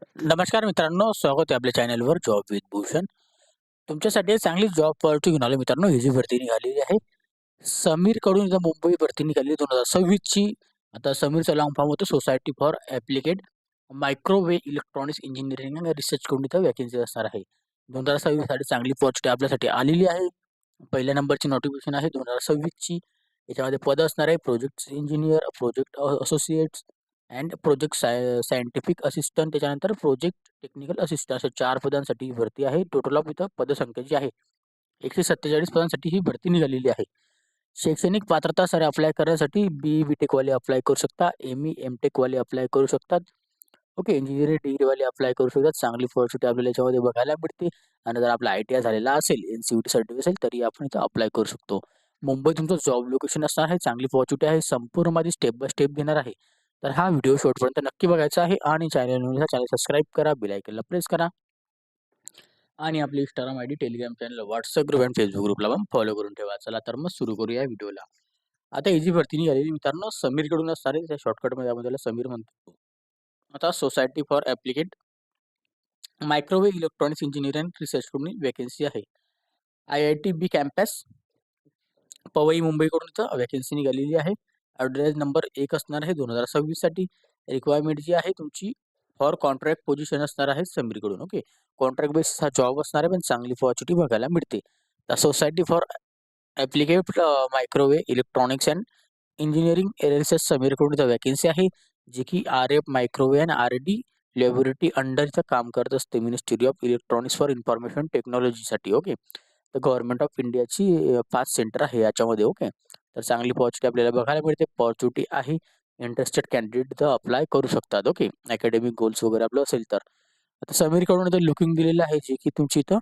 नमस्कार मित्रांनो, स्वागत आहे आपल्या चॅनलवर जॉब विथ भूषण. तुमच्यासाठी एक चांगली जॉब ऑपॉर्च्युनिटी घेऊन आलो मित्रांनो. ही जी भरती निघालेली आहे, समीरकडून इथं मुंबई भरती निघाली 2026 ची. आता समीरचा लॉंग फॉर्म होतो society for applied microwave electronics engineering आणि रिसर्च कडून इथं वॅकन्सी असणार आहे. 2026 साठी चांगली अपॉर्च्युनिटी आपल्यासाठी आलेली आहे. पहिल्या नंबरची नोटिफिकेशन आहे 2026 ची. याच्यामध्ये पद असणार आहे project engineer, project associates and project scientific assistant, त्याच्यानंतर प्रोजेक्ट टेक्निकल असिस्टंट, अशा 4 पदांसाठी ही भरती आहे. टोटल ऑफ इथं पदसंख्या जी आहे 147 पदांसाठी ही भरती निघालेली आहे. शैक्षणिक पात्रता सर अप्लाय करण्यासाठी बी.टेक वाले अप्लाय करू शकता, एम.टेक वाले अप्लाय करू शकतात. ओके, इंजिनिअरिंग डिग्री वाले अप्लाय करू शकतात. चांगली अपॉर्च्युनिटी आपल्याला याच्यामध्ये बघायला मिळते. आणि जर आपला आय-टी-आय झालेला असेल, एन-सी-व्ही-टी सर्टिफिकेट असेल, तरी आपण इथं अप्लाय करू शकतो. मुंबई तुमचं जॉब लोकेशन असणार आहे. चांगली अपॉर्च्युनिटी आहे. संपूर्ण माझी स्टेप बाय स्टेप देणार आहे. तर हा व्हिडिओ शेवटपर्यंत नक्की बघायचा आहे आणि चॅनल सबस्क्राईब करा, बेल आयकॉनला प्रेस करा आणि आपली Instagram ID, Telegram channel, WhatsApp group आणि फेसबुक ग्रुपला पण फॉलो करून ठेवा. चला तर मग सुरू करूया व्हिडिओला. आता ही जी भरती निघालेली मित्रांनो, समीरकडून असणार आहे. त्या शॉर्टकटमध्ये आपण त्याला समीर म्हणतो. आता society for applied microwave electronics engineering and research कडून वॅकन्सी आहे. IIT बी कॅम्पस पवई मुंबईकडून इथं वॅकन्सी निघालेली आहे. ॲड्रेस नंबर 1 असणार आहे 2026 साठी. रिक्वायरमेंट जी आहे तुमची फॉर कॉन्ट्रॅक्ट पोझिशन असणार आहे समीरकडून. ओके, कॉन्ट्रॅक्ट बेसिस हा जॉब असणार आहे, पण चांगली अपॉर्च्युनिटी बघायला मिळते. तर society for applied microwave electronics and engineering research समीरकडून इथं वॅकन्सी आहे, जी की RF microwave and R&D laboratory under इथं काम करत असते. Ministry of electronics for information टेक्नॉलॉजीसाठी. ओके, तर गव्हर्नमेंट ऑफ इंडियाची 5 सेंटर आहे याच्यामध्ये. ओके, तर चांगली अपॉर्च्युनिटी आपल्याला बघायला मिळते. अपॉर्च्युनिटी आहे. इंटरेस्टेड कॅन्डिडेट इथं अप्लाय करू शकतात. ओके, अकॅडमिक गोल्स वगैरे आपलं असेल तर. आता समीरकडून इथं लुकिंग दिलेलं आहे, जे की तुमची इथं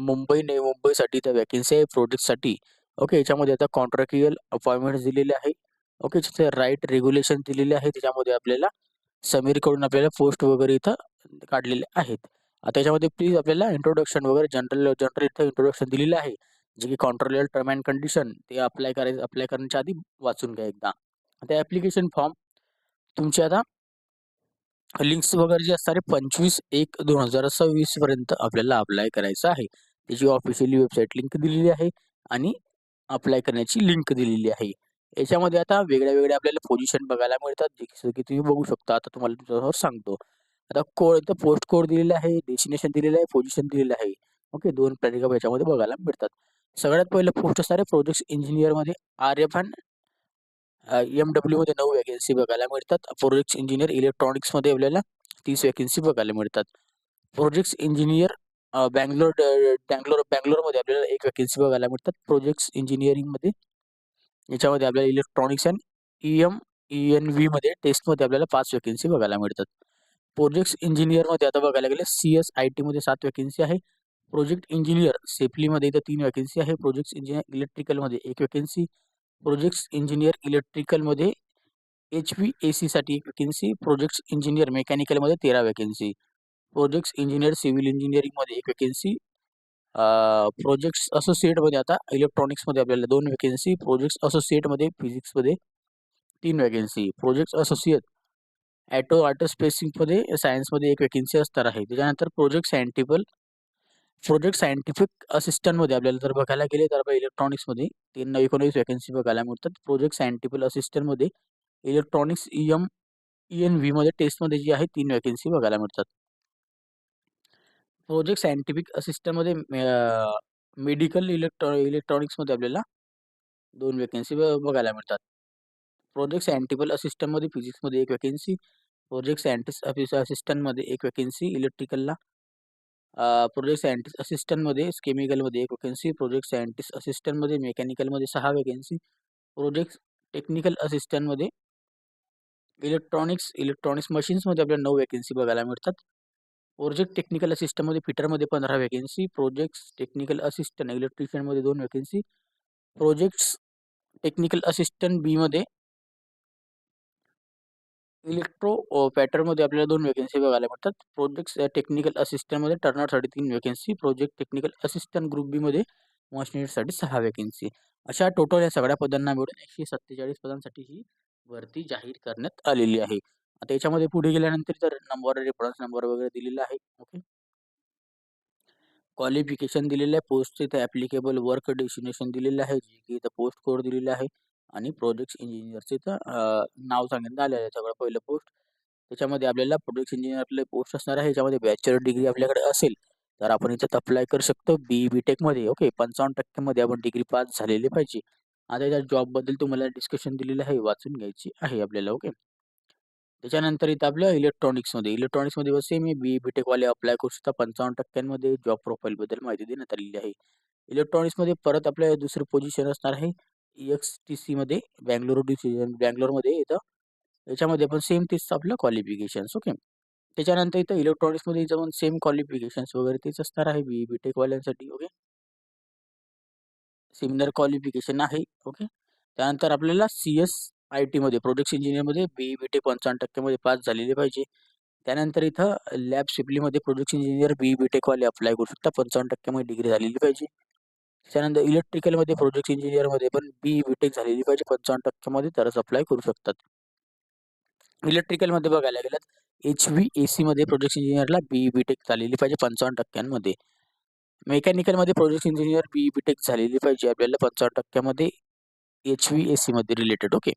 मुंबईसाठी इथं वॅकन्सी आहे प्रोजेक्टसाठी. ओके, याच्यामध्ये आता कॉन्ट्रॅक्च्युअल अपॉइंटमेंट दिलेले आहे. ओके, तिथे राईट रेग्युलेशन दिलेले आहे. त्याच्यामध्ये आपल्याला समीरकडून आपल्याला पोस्ट वगैरे इथं काढलेले आहेत. आता याच्यामध्ये प्लीज आपल्याला इंट्रोडक्शन वगैरे जनरल जनरल इथं इंट्रोडक्शन दिलेलं आहे, जे की कॉन्ट्रॅक्च्युअल टर्म अँड कंडिशन ते अप्लाय करण्याच्या आधी वाचून घ्या एकदा. आता ॲप्लिकेशन फॉर्म तुमचे आता लिंक्स वगैरे जे असणार आहे 25/1/2026 पर्यंत आपल्याला अप्लाय करायचं आहे. त्याची ऑफिशियली वेबसाईट लिंक दिलेली आहे आणि अप्लाय करण्याची लिंक दिलेली आहे. याच्यामध्ये आता वेगळ्या-वेगळ्या आपल्याला पोझिशन बघायला मिळतात, जसं की तुम्ही बघू शकता. आता तुम्हाला तुमच्यासमोर सांगतो. आता कोड इथं पोस्ट कोड दिलेला आहे, डेस्टिनेशन दिलेलं आहे, पोझिशन दिलेलं आहे. ओके, 2 पॅराग्राफ याच्यामध्ये बघायला मिळतात. सगळ्यात पहिलं पोस्ट असणार आहे प्रोजेक्ट इंजिनिअरमध्ये RF अँड MWमध्ये 9 वॅकन्सी बघायला मिळतात. प्रोजेक्ट इंजिनिअर इलेक्ट्रॉनिक्समध्ये आपल्याला 30 वॅकन्सी बघायला मिळतात. प्रोजेक्ट्स इंजिनिअर बंगलोरमध्ये आपल्याला 1 वॅकन्सी बघायला मिळतात. प्रोजेक्ट्स इंजिनिअरिंगमध्ये याच्यामध्ये आपल्याला इलेक्ट्रॉनिक्स अँड ENVमध्ये टेस्टमध्ये आपल्याला 5 वॅकन्सी बघायला मिळतात. प्रोजेक्ट्स इंजिनिअरमध्ये आता बघायला गेलं CSITमध्ये 7 वॅकन्सी आहे. प्रोजेक्ट इंजिनिअर सेफ्लीमध्ये इथं 3 वॅकन्सी आहे. प्रोजेक्ट्स इंजिनिअर इलेक्ट्रिकलमध्ये 1 वॅकन्सी. प्रोजेक्ट्स इंजिनिअर इलेक्ट्रिकलमध्ये HVACसाठी 1 वॅकन्सी. प्रोजेक्ट्स इंजिनिअर मेकॅनिकलमध्ये 13 वॅकन्सी. प्रोजेक्ट्स इंजिनिअर सिव्हिल इंजिनिअरिंगमध्ये 1 वॅकन्सी. प्रोजेक्ट्स असोसिएटमध्ये आता इलेक्ट्रॉनिक्समध्ये आपल्याला 2 वॅकन्सी. प्रोजेक्ट्स असोसिएटमध्ये फिजिक्समध्ये 3 वॅकन्सी. प्रोजेक्ट्स असोसिएट ऑटोस्पेसिंगमध्ये सायन्समध्ये 1 वॅकन्सी असणार आहे. त्याच्यानंतर प्रोजेक्ट सायंटिफिक असिस्टंटमध्ये आपल्याला जर बघायला गेले तर इलेक्ट्रॉनिक्समध्ये 19 वॅकन्सी बघायला मिळतात. प्रोजेक्ट सायंटिफिक असिस्टंटमध्ये इलेक्ट्रॉनिक्स ENVमध्ये टेस्टमध्ये जी आहे 3 वॅकन्सी बघायला मिळतात. प्रोजेक्ट सायंटिफिक असिस्टंटमध्ये मेडिकल इलेक्ट्रॉनिक्समध्ये आपल्याला 2 वॅकन्सी बघायला मिळतात. प्रोजेक्ट सायंटिफिक असिस्टंटमध्ये फिजिक्समध्ये 1 वॅकन्सी. प्रोजेक्ट सायंटिस्ट असिस्टंटमध्ये 1 वॅकन्सी इलेक्ट्रिकलला. प्रोजेक्ट सायंटिस्ट असिस्टंटमध्ये केमिकलमध्ये 1 वॅकन्सी. प्रोजेक्ट सायंटिस्ट असिस्टंटमध्ये मेकॅनिकलमध्ये 6 वॅकन्सी. प्रोजेक्ट टेक्निकल असिस्टंटमध्ये इलेक्ट्रॉनिक्स मशीन्समध्ये आपल्याला 9 वॅकन्सी बघायला मिळतात. प्रोजेक्ट टेक्निकल असिस्टंटमध्ये फिटरमध्ये 15 vacancy. Projects technical assistant इलेक्ट्रिशियनमध्ये 2 vacancy. Projects technical assistant बीमध्ये पॅटर्नमध्ये आपल्याला 2 वॅकन्सी बघायला मिळतात. प्रोजेक्ट्स टेक्निकल असिस्टंटमध्ये टर्नरसाठी 3 vacancy. Project technical assistant group बीमध्ये मशिनिस्टसाठी 6 वॅकन्सी. अशा टोटल या सगळ्या पदांना मिळून 147 पदांसाठी ही भरती जाहीर करण्यात आलेली आहे. आता याच्यामध्ये पुढे गेल्यानंतर तर नंबर, रेफरन्स नंबर वगैरे दिलेला आहे. ओके. क्वालिफिकेशन दिलेलं आहे, पोस्टचं इथं ॲप्लिकेबल वर्क डेस्टिनेशन दिलेलं आहे, जे की इथं पोस्ट कोड दिलेला आहे आणि प्रोजेक्ट इंजिनिअरचं इथं नाव सांगण्यात आलेलं आहे. सगळं पहिलं पोस्ट. त्याच्यामध्ये आपल्याला प्रोजेक्ट इंजिनिअरला पोस्ट असणार आहे. याच्यामध्ये बॅचलर डिग्री आपल्याकडे असेल, तर आपण इथं अप्लाय करू शकतो बी.टेकमध्ये. ओके. 55% मध्ये आपण डिग्री पास झालेली पाहिजे. आता या जॉबबद्दल तुम्हाला डिस्कशन दिलेलं आहे, वाचून घ्यायची आहे आपल्याला. ओके. त्याच्यानंतर इथं आपलं इलेक्ट्रॉनिक्समध्ये सेम आहे बी.टेकवाले अप्लाय करू शकता. 55% मध्ये जॉब प्रोफाईलबद्दल माहिती देण्यात आलेली आहे. इलेक्ट्रॉनिक्समध्ये परत आपल्या दुसरी पोझिशन असणार आहे EXTCमध्ये बंगलोरमध्ये इथं याच्यामध्ये पण सेम तेच आपलं क्वालिफिकेशन्स. ओके. त्याच्यानंतर इथं इलेक्ट्रॉनिक्समध्ये पण सेम क्वालिफिकेशन्स वगैरे तेच असणार आहे बी.टेकवाल्यांसाठी. ओके. सिमिलर क्वालिफिकेशन आहे. ओके. त्यानंतर आपल्याला CSITमध्ये प्रोजेक्ट इंजिनिअरमध्ये बी.टेक 55% मध्ये पास झालेले पाहिजे. त्यानंतर इथं लॅब सिम्पलीमध्ये प्रोजेक्ट इंजिनिअर बी.टेकवाले अप्लाय करू शकता. 55% मध्ये डिग्री झालेली पाहिजे. त्यानंतर इलेक्ट्रिकलमध्ये प्रोजेक्ट इंजिनिअरमध्ये पण बी.टेक झालेली पाहिजे 55% मध्ये तरच अप्लाय करू शकतात. इलेक्ट्रिकलमध्ये बघायला गेलं HVACमध्ये प्रोजेक्ट इंजिनिअरला बी.टेक झालेली पाहिजे 55% मध्ये. मेकॅनिकलमध्ये प्रोजेक्ट इंजिनिअर बी.टेक झालेली पाहिजे आपल्याला 55% HVACमध्ये रिलेटेड. ओके.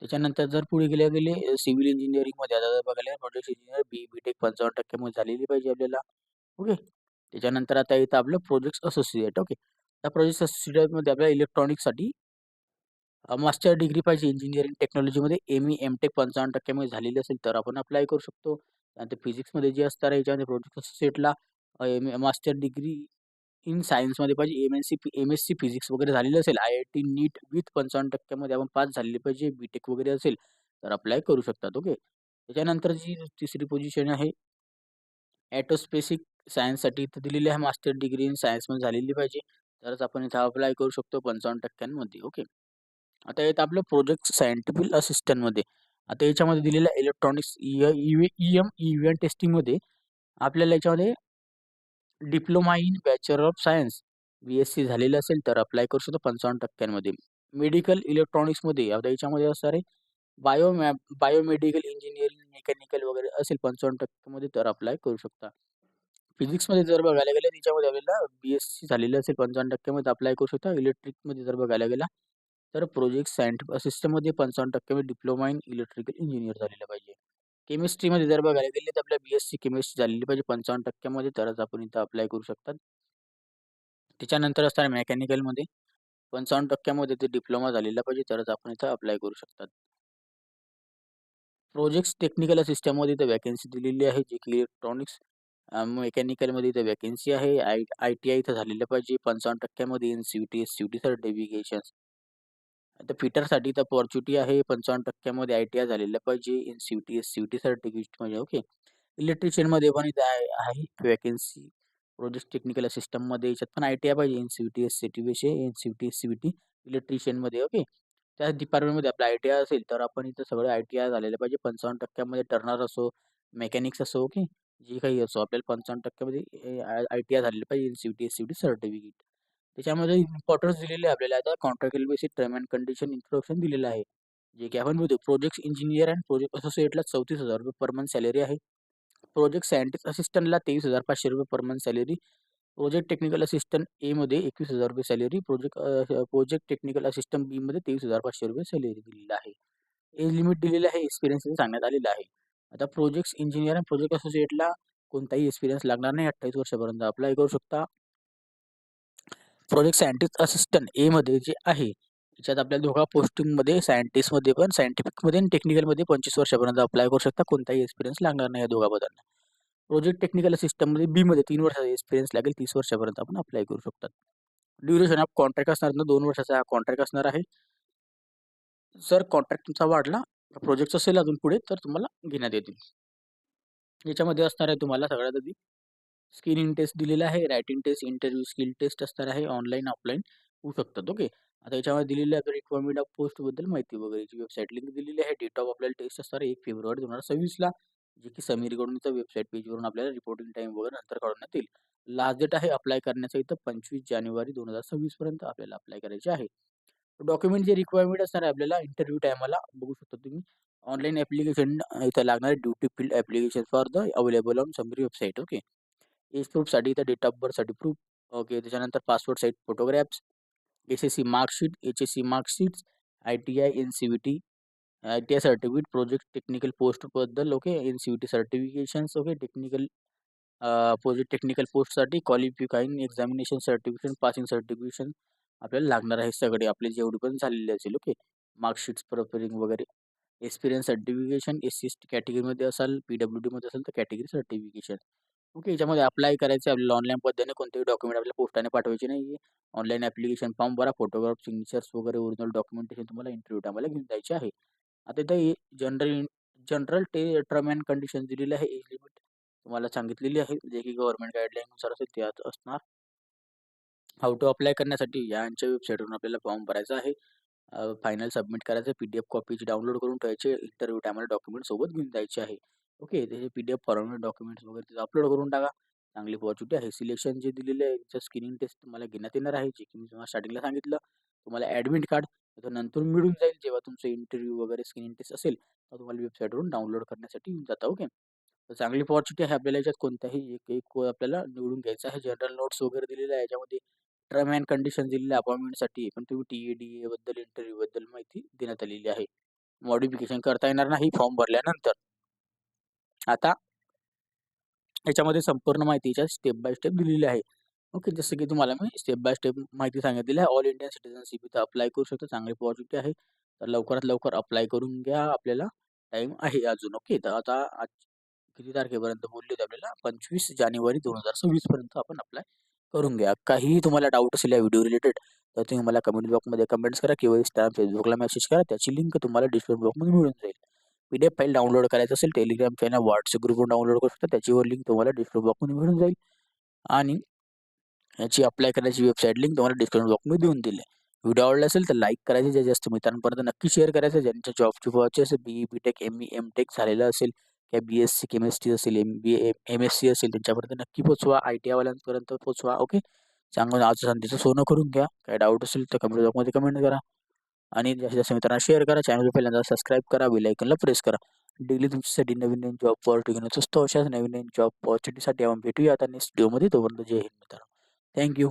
त्याच्यानंतर जर पुढे गेले सिव्हिल इंजिनिअरिंगमध्ये आता जर बघायला प्रोजेक्ट इंजिनिअर बी.टेक 55% मध्ये झालेली पाहिजे आपल्याला. ओके. त्याच्यानंतर आता येतं आपलं प्रोजेक्ट असोसिएट. ओके. त्या प्रोजेक्ट असोसिएटमध्ये आपल्याला इलेक्ट्रॉनिक्ससाठी मास्टर डिग्री पाहिजे इंजिनिअरिंग टेक्नॉलॉजीमध्ये एम.टेक 55% मध्ये झालेली असेल तर आपण अप्लाय करू शकतो. त्यानंतर फिजिक्समध्ये जे असणार आहे याच्यामध्ये प्रोजेक्ट असोसिएटला मास्टर डिग्री इन सायन्समध्ये पाहिजे एम.एससी फिजिक्स वगैरे झालेलं असेल. IIT नीट विथ 55% मध्ये आपण पास झालेले पाहिजे. बी.टेक वगैरे असेल तर अप्लाय करू शकतात. ओके. त्याच्यानंतर जी तिसरी पोझिशन आहे ॲटोस्पेसिक सायन्ससाठी इथं दिलेली आहे मास्टर डिग्री इन सायन्समध्ये झालेली पाहिजे. तरच आपण इथं अप्लाय करू शकतो 55% मध्ये. ओके. आता येतं आपलं प्रोजेक्ट सायंटिफिक असिस्टंटमध्ये. आता याच्यामध्ये दिलेलं आहे इलेक्ट्रॉनिक्स EM टेस्टिंगमध्ये आपल्याला याच्यामध्ये diploma in bachelor of science BSc झालेलं असेल तर अप्लाय करू शकतो 55%मध्ये. मेडिकल इलेक्ट्रॉनिक्समध्ये आता याच्यामध्ये असणार आहे बायोमेडिकल इंजिनिअरिंग, मेकॅनिकल वगैरे असेल 55% मध्ये तर अप्लाय करू शकता. फिजिक्समध्ये जर बघायला गेलं त्याच्यामध्ये आपल्याला BSc झालेलं असेल 55% मध्ये अप्लाय करू शकता. इलेक्ट्रिकमध्ये जर बघायला गेला तर प्रोजेक्ट सायंटिफिक असिस्टंटमध्ये 55% डिप्लोमा इन इलेक्ट्रिकल इंजिनिअर झालेलं पाहिजे. केमिस्ट्रीमध्ये जर बघायला गेले तर आपल्या BSc केमिस्ट्री झालेली पाहिजे 55% मध्ये तरच आपण इथं अप्लाय करू शकतात. त्याच्यानंतर असणार मेकॅनिकलमध्ये 55% मध्ये ते डिप्लोमा झालेला पाहिजे तरच आपण इथं अप्लाय करू शकतात. प्रोजेक्ट्स टेक्निकल असिस्टंटमध्ये इथं वॅकन्सी दिलेली आहे जे की इलेक्ट्रॉनिक्स मेकॅनिकलमध्ये इथं वॅकन्सी आहे. ITI इथं झालेलं पाहिजे 55% मध्ये NCVT सर्टिफिकेशन्स. आता फिटरसाठी तर अपॉर्च्युनिटी आहे 55% मध्ये ITI झालेलं पाहिजे. NCVT सर्टिफिकेट म्हणजे. ओके. इलेक्ट्रिशियनमध्ये पण इथं आहे वॅकन्सी. प्रोजेक्ट टेक्निकल असिस्टंटमध्ये याच्यात पण ITI पाहिजे. NCVT इलेक्ट्रिशियनमध्ये. ओके. त्या डिपार्टमेंटमध्ये आपलं ITI असेल तर आपण इथं सगळं ITI झालेलं पाहिजे 55% मध्ये. टर्नर असो, मेकॅनिक्स असो. ओके. जे काही असो आपल्याला 55% मध्ये ITI झालेलं पाहिजे. NCVT certificate. त्याच्यामध्ये इम्पॉर्टन्स दिलेले आहे आपल्याला आता contractual basis term and condition introduction दिलेलं आहे. जे की आपण बघतो प्रोजेक्ट इंजिनियर अँड प्रोजेक्ट असोसिएटला ₹34,000 पर मंथ सॅलरी आहे. प्रोजेक्ट सायंटिस्ट असिस्टंटला ₹23,500 per month salary. Project technical assistant एमध्ये ₹21,000 सॅलरी. प्रोजेक्ट टेक्निकल असिस्टंट बीमध्ये ₹23,500 सॅलरी दिलेली आहे. एज लिमिट दिलेलं आहे. एक्सपिरियन्स सांगण्यात आलेला आहे. आता प्रोजेक्ट इंजिनियर आणि प्रोजेक्ट असोसिएटला कोणताही एक्सपिरियन्स लागणार नाही. 28 वर्षापर्यंत अप्लाय करू शकता. प्रोजेक्ट सायंटिस्ट असिस्टंट एमध्ये जे आहे याच्यात आपल्याला दोघा पोस्टिंगमध्ये सायंटिस्टमध्ये पण सायंटिफिकमध्ये आणि टेक्निकलमध्ये 25 वर्षापर्यंत अप्लाय करू शकता. कोणताही एक्सपिरियन्स लागणार नाही या दोघा पदांना. प्रोजेक्ट टेक्निकल सिस्टममध्ये बीमध्ये 3 वर्षाचा एक्सपिरियन्स लागेल. 30 वर्षापर्यंत आपण अप्लाय करू शकतात. ड्युरेशन ऑफ कॉन्ट्रॅक्ट असणार ना 2 वर्षाचा हा कॉन्ट्रॅक्ट असणार आहे. जर कॉन्ट्रॅक्ट तुमचा वाढला, प्रोजेक्ट असेल अजून पुढे तर तुम्हाला घेण्यात येतील. याच्यामध्ये असणार आहे तुम्हाला सगळ्यात आधी स्क्रीनिंग टेस्ट दिलेला आहे, writing test, interview, skill test असणार आहे. ऑनलाईन, ऑफलाईन होऊ शकतात. ओके. आता याच्यामध्ये दिलेली आहे रिक्वायरमेंट ऑफ पोस्टबद्दल माहिती वगैरेची वेबसाईट लिंक दिलेली आहे. डेट ऑफ आपल्याला टेस्ट असणार आहे 1 फेब्रुवारी 2026ला, जे की समीर गवळींच्या वेबसाईट पेजवरून आपल्याला रिपोर्टिंग टाईम वगैरे नंतर काढण्यात येईल. लास्ट डेट आहे अप्लाय करण्याचं इथं 25 जानेवारी 2026 पर्यंत आपल्याला अप्लाय करायचे आहे. डॉक्युमेंट जे रिक्वायरमेंट असणार आहे आपल्याला इंटरव्ह्यू टायमाला बघू शकता तुम्ही. ऑनलाईन ॲप्लिकेशन इथं लागणारे duty field application for the available on समिरी वेबसाईट. ओके. एज प्रूफसाठी इथं डेट ऑफ बर्थसाठी प्रूफ. ओके. त्याच्यानंतर passport size photographs, SSC marksheet, HSC marksheets, ITI, NCVT, ITI certificate, project technical पोस्टबद्दल. Okay. NCVT certifications. Okay. Technical project technical पोस्टसाठी qualifying examination certification, passing certification आपल्याला लागणार आहे सगळे आपले जेवढे पण झालेले असेल. ओके. मार्कशीट्स प्रिपेअरिंग वगैरे. एक्सपिरियन्स सर्टिफिकेशन, एस-सी-एस-टी कॅटेगरीमध्ये असाल, पी-डब्ल्यू-डीमध्ये असेल तर कॅटेगरी सर्टिफिकेशन. ओके. याच्यामध्ये अप्लाय करायचं आहे आपल्याला ऑनलाईन पद्धतीने. कोणतेही डॉक्युमेंट आपल्याला पोस्टाने पाठवायचे नाही. ऑनलाईन ॲप्लिकेशन फॉर्म भरा, फोटोग्राफ, सिग्नेचर्स वगैरे ओरिजिनल डॉक्युमेंटेशन तुम्हाला इंटरव्ह्यू टायमाला घेऊन द्यायचे आहे. आता इथं general general term and condition दिलेली आहे. एज लिमिट तुम्हाला सांगितलेली आहे, जे की गव्हर्नमेंट गाईडलाईननुसार असेल त्यात असणार. हाऊ टू अप्लाय करण्यासाठी यांच्या वेबसाईटवरून आपल्याला फॉर्म भरायचा आहे. फायनल सबमिट करायचं, पी-डी-एफ कॉपीची डाउनलोड करून ठेवायचे, इंटरव्ह्यू टायमाला डॉक्युमेंट सोबत घेऊन जायचे आहे. ओके. त्याचे पी-डी-एफ फॉर्मॅट डॉक्युमेंट्स वगैरे तिथं अपलोड करून टाका. चांगली पॉझिटिव्ह आहे. सिलेक्शन जे दिलेलं आहे त्याचं स्क्रीनिंग टेस्ट तुम्हाला घेण्यात येणार आहे, जे की मी तुम्हाला स्टार्टिंगला सांगितलं. तुम्हाला ॲडमिट कार्ड नंतर मिळून जाईल. जेव्हा तुमचं इंटरव्ह्यू वगैरे स्क्रीनिंग टेस्ट असेल, तर तुम्हाला वेबसाईटवरून डाउनलोड करण्यासाठी येऊन जातं. ओके. तर चांगली अपॉर्च्युनिटी आहे आपल्याला याच्यात कोणत्याही एक एक आपल्याला निवडून घ्यायचा आहे. जनरल नोट्स वगैरे दिलेले आहे याच्यामध्ये. टर्म अँड कंडिशन दिलेले अपॉइंटमेंटसाठी पण तुम्ही टी-ए-डी-ए बद्दल इंटरव्ह्यू बद्दल माहिती देण्यात आलेली आहे. मॉडिफिकेशन करता येणार नाही फॉर्म भरल्यानंतर. आता याच्यामध्ये संपूर्ण माहितीच्या स्टेप बाय स्टेप दिलेली आहे. ओके. जसं की तुम्हाला मी स्टेप बाय स्टेप माहिती सांगितलेली आहे. ऑल इंडियन सिटिझनशिप इथं अप्लाय करू शकता. चांगली अपॉर्च्युनिटी आहे. तर लवकरात लवकर अप्लाय करून घ्या. आपल्याला टाईम आहे अजून. ओके. तर आता आज किती तारखेपर्यंत बोलले होते आपल्याला? 25 जानेवारी 2026 पर्यंत आपण अप्लाय करून घ्या. काहीही तुम्हाला डाऊट असेल या व्हिडिओ रिलेटेड तर तुम्ही मला कमेंट बॉक्समध्ये कमेंट्स करा किंवा Instagram, Facebookला मेसेज करा. त्याची लिंक तुम्हाला डिस्क्रिप्शन बॉक्समध्ये मिळून जाईल. पी-डी-एफ फाईल डाउनलोड करायचं असेल टेलिग्राम चॅनल, WhatsApp ग्रुपवर डाउनलोड करू शकता. त्याचीवर लिंक तुम्हाला डिस्क्रिप्शन बॉक्समध्ये मिळून जाईल आणि याची अप्लाय करण्याची वेबसाईट लिंक तुम्हाला डिस्क्रिप्शन बॉक्समध्ये देऊन दिली आहे. व्हिडिओ आवडला असेल तर लाईक करायचे, जे जास्त मित्रांपर्यंत नक्की शेअर करायचं. ज्यांच्या जॉबची पॉची असेल, बी-ई, बी-टेक, एम-ई, एम-टेक झालेलं असेल किंवा बी-एस-सी केमिस्ट्री असेल, एम-बी-ए, एम-एस-सी असेल त्यांच्यापर्यंत नक्की पोहोचवा. आय-टी-आयवाल्यांपर्यंत पोहोचवा. ओके. चांगलं आजच्या संधीचं सोनं करून घ्या. काही डाऊट असेल तर कमेंट बॉक्समध्ये कमेंट करा आणि जास्तीत जास्त मित्रांना शेअर करा. चॅनल पहिल्यांदा सबस्क्राईब करा, बेल आयकॉनला प्रेस करा. डेली तुमच्यासाठी नवीन नवीन जॉब ऑपॉर्च्युनिटी घेऊन येत असतो. अशाच नवीन नवीन जॉब ऑपॉर्च्युनिटीसाठी आपण भेटूया आता नेक्स्ट व्हिडिओमध्ये. तोपर्यंत जय हिंद मित्रांनो. Thank you.